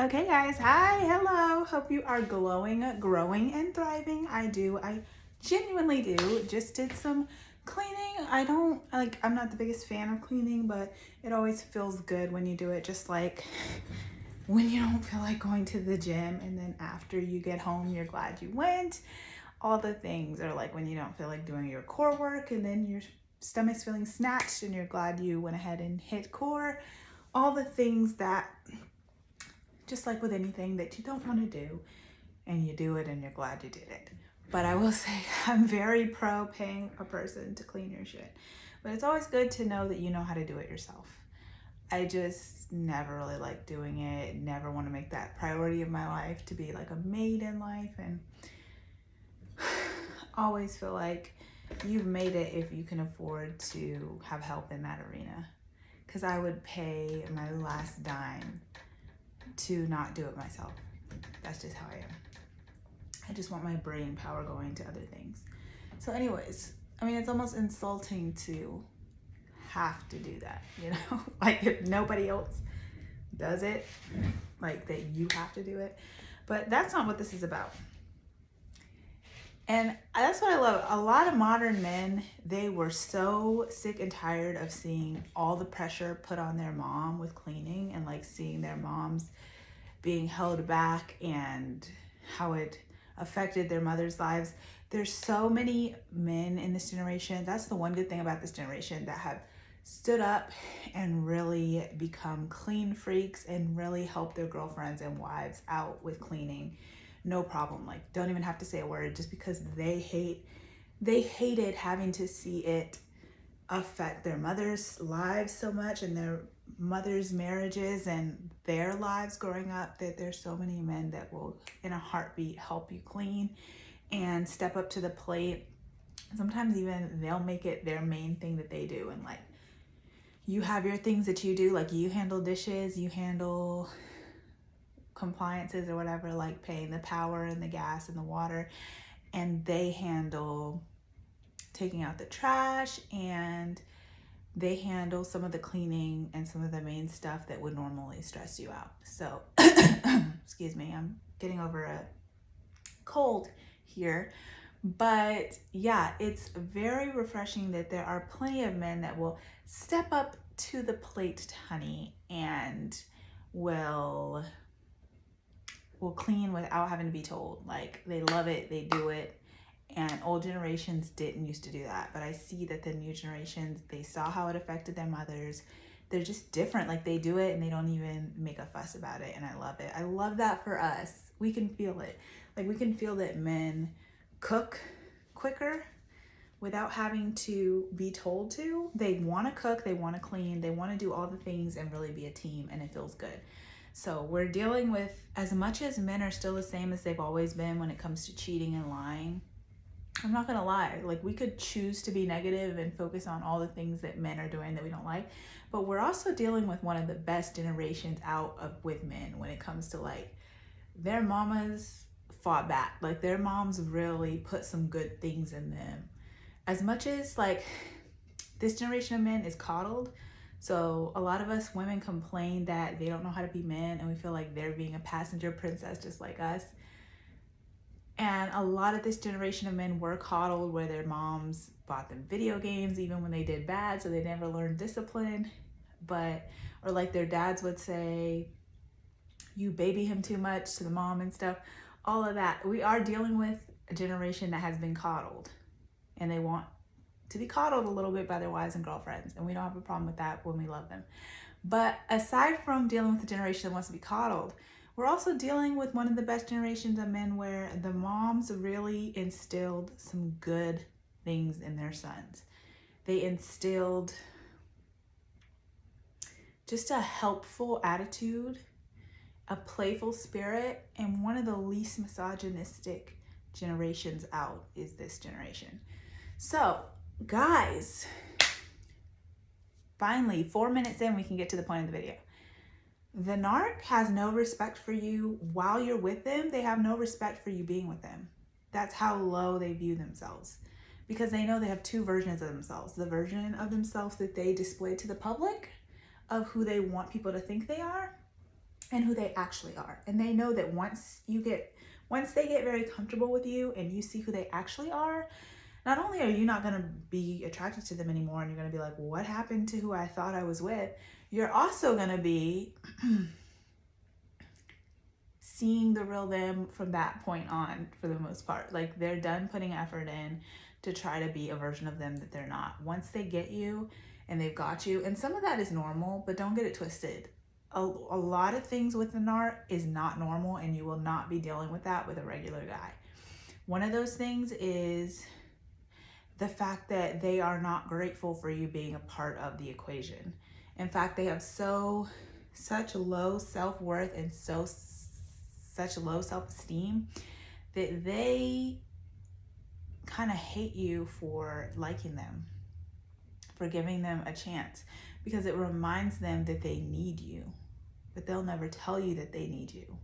Okay, guys. Hi, hello. Hope you are glowing, growing, and thriving. I genuinely do. Just did some cleaning. I'm not the biggest fan of cleaning, but it always feels good when you do it. Just like when you don't feel like going to the gym, and then after you get home, you're glad you went. All the things, or like when you don't feel like doing your core work, and then your stomach's feeling snatched, and you're glad you went ahead and hit core. All the things that, just like with anything that you don't want to do and you do it and you're glad you did it. But I will say I'm very pro paying a person to clean your shit. But it's always good to know that you know how to do it yourself. I just never really like doing it, never want to make that priority of my life to be like a maid in life, and always feel like you've made it if you can afford to have help in that arena. Because I would pay my last dime to not do it myself. That's just how I am. I just want my brain power going to other things. So anyways, I mean, it's almost insulting to have to do that, you know? Like if nobody else does it, like that you have to do it. But that's not what this is about. And that's what I love. A lot of modern men, they were so sick and tired of seeing all the pressure put on their mom with cleaning, and like seeing their moms being held back and how it affected their mothers' lives. There's so many men in this generation. That's the one good thing about this generation, that have stood up and really become clean freaks and really help their girlfriends and wives out with cleaning. No problem. Like, don't even have to say a word, just because they hated having to see it affect their mothers' lives so much, and their mothers' marriages and their lives growing up, that there's so many men that will in a heartbeat help you clean and step up to the plate. Sometimes even they'll make it their main thing that they do, and like, you have your things that you do, like you handle dishes, you handle compliances or whatever, like paying the power and the gas and the water, and they handle taking out the trash, and they handle some of the cleaning and some of the main stuff that would normally stress you out. So excuse me, I'm getting over a cold here. But yeah, it's very refreshing that there are plenty of men that will step up to the plate, honey, and will clean without having to be told. Like, they love it, they do it. And old generations didn't used to do that. But I see that the new generations, they saw how it affected their mothers. They're just different. Like, they do it and they don't even make a fuss about it. And I love it. I love that for us. We can feel it. Like, we can feel that men cook quicker without having to be told to. They want to cook, they want to clean, they want to do all the things and really be a team, and it feels good. So we're dealing with, as much as men are still the same as they've always been when it comes to cheating and lying, I'm not gonna lie, like, we could choose to be negative and focus on all the things that men are doing that we don't like, but we're also dealing with one of the best generations out of with men when it comes to, like, their mamas fought back. Like, their moms really put some good things in them. As much as, like, this generation of men is coddled, so a lot of us women complain that they don't know how to be men, and we feel like they're being a passenger princess just like us. And a lot of this generation of men were coddled, where their moms bought them video games even when they did bad, so they never learned discipline. Or like their dads would say, you baby him too much, to the mom and stuff. All of that. We are dealing with a generation that has been coddled, and they want to be coddled a little bit by their wives and girlfriends, and we don't have a problem with that when we love them. But aside from dealing with the generation that wants to be coddled, we're also dealing with one of the best generations of men, where the moms really instilled some good things in their sons. They instilled just a helpful attitude, a playful spirit, and one of the least misogynistic generations out is this generation. So, guys, finally, 4 minutes in, we can get to the point of the video. The narc has no respect for you while you're with them. They have no respect for you being with them. That's how low they view themselves, because they know they have two versions of themselves. The version of themselves that they display to the public, of who they want people to think they are, and who they actually are. And they know that once they get very comfortable with you and you see who they actually are, not only are you not going to be attracted to them anymore and you're going to be like, what happened to who I thought I was with? You're also going to be seeing the real them from that point on, for the most part. Like, they're done putting effort in to try to be a version of them that they're not. Once they get you and they've got you, and some of that is normal, but don't get it twisted. A lot of things with the narc is not normal, and you will not be dealing with that with a regular guy. One of those things is the fact that they are not grateful for you being a part of the equation. In fact, they have such low self-worth and such low self-esteem that they kind of hate you for liking them, for giving them a chance, because it reminds them that they need you, but they'll never tell you that they need you.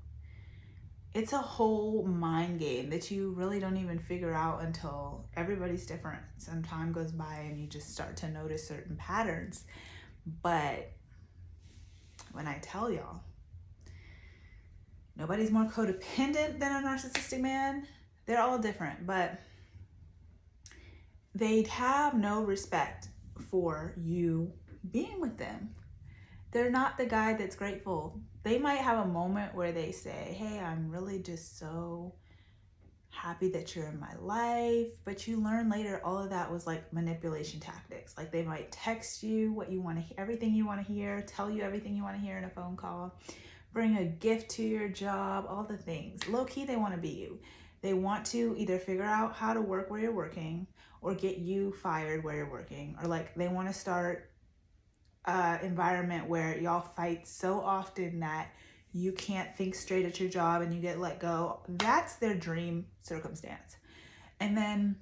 It's a whole mind game that you really don't even figure out until everybody's different. Some time goes by and you just start to notice certain patterns. But when I tell y'all, nobody's more codependent than a narcissistic man. They're all different, but they'd have no respect for you being with them. They're not the guy that's grateful. They might have a moment where they say, hey, I'm really just so happy that you're in my life. But you learn later all of that was like manipulation tactics. Like, they might text you what you want to hear, everything you want to hear, tell you everything you want to hear in a phone call, bring a gift to your job, all the things. Low key, they want to be you. They want to either figure out how to work where you're working or get you fired where you're working. Or like, they want to start environment where y'all fight so often that you can't think straight at your job and you get let go. That's their dream circumstance. And then,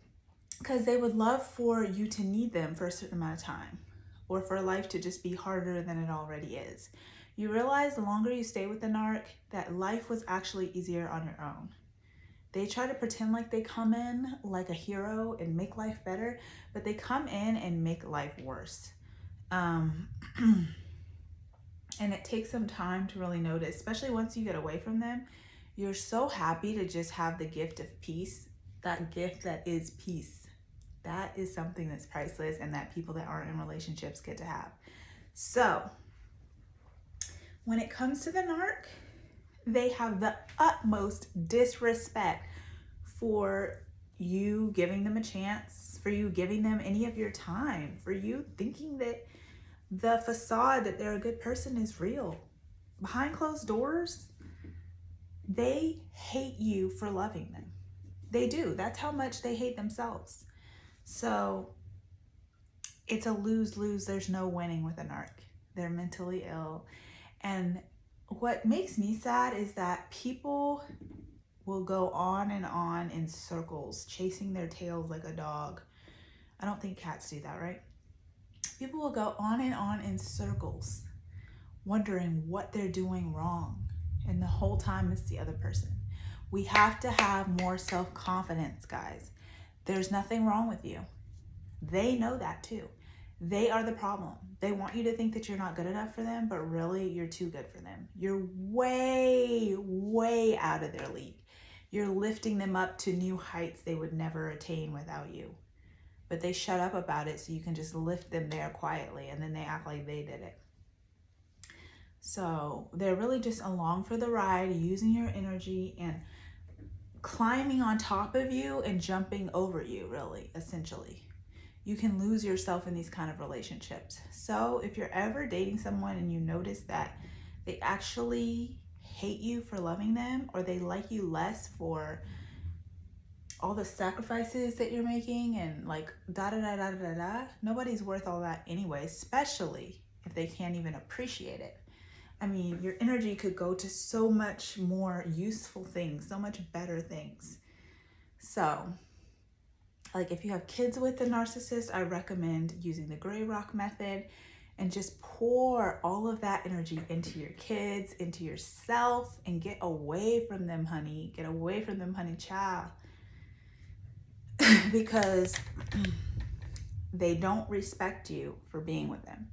because they would love for you to need them for a certain amount of time, or for life to just be harder than it already is. You realize the longer you stay with the narc, that life was actually easier on your own. They try to pretend like they come in like a hero and make life better, but they come in and make life worse. And it takes some time to really notice, especially once you get away from them. You're so happy to just have the gift of peace, that gift that is peace. That is something that's priceless and that people that aren't in relationships get to have. So when it comes to the narc, they have the utmost disrespect for you giving them a chance, for you giving them any of your time, for you thinking that the facade that they're a good person is real. Behind closed doors, they hate you for loving them. They do. That's how much they hate themselves. So it's a lose-lose. There's no winning with a narc. They're mentally ill. And what makes me sad is that people will go on and on in circles, chasing their tails like a dog. I don't think cats do that, right? People will go on and on in circles, wondering what they're doing wrong. And the whole time it's the other person. We have to have more self-confidence, guys. There's nothing wrong with you. They know that too. They are the problem. They want you to think that you're not good enough for them, but really you're too good for them. You're way, way out of their league. You're lifting them up to new heights they would never attain without you. But they shut up about it so you can just lift them there quietly, and then they act like they did it. So they're really just along for the ride, using your energy and climbing on top of you and jumping over you, really, essentially. You can lose yourself in these kind of relationships. So if you're ever dating someone and you notice that they actually hate you for loving them, or they like you less for all the sacrifices that you're making and like nobody's worth all that anyway, especially if they can't even appreciate it. I mean, your energy could go to so much more useful things, so much better things. So like, if you have kids with a narcissist, I recommend using the gray rock method and just pour all of that energy into your kids, into yourself, and get away from them, honey. Get away from them, honey child. Because they don't respect you for being with them.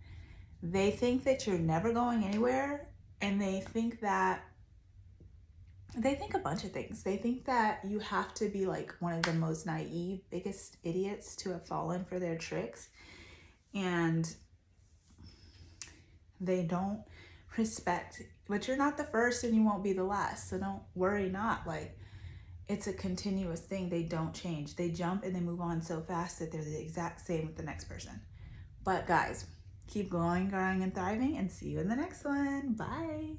They think that you're never going anywhere, And they think a bunch of things. They think that you have to be like one of the most naive, biggest idiots to have fallen for their tricks. And they don't respect, but you're not the first and you won't be the last. So don't worry not. Like, it's a continuous thing. They don't change. They jump and they move on so fast that they're the exact same with the next person. But guys, keep glowing, growing, and thriving, and see you in the next one. Bye.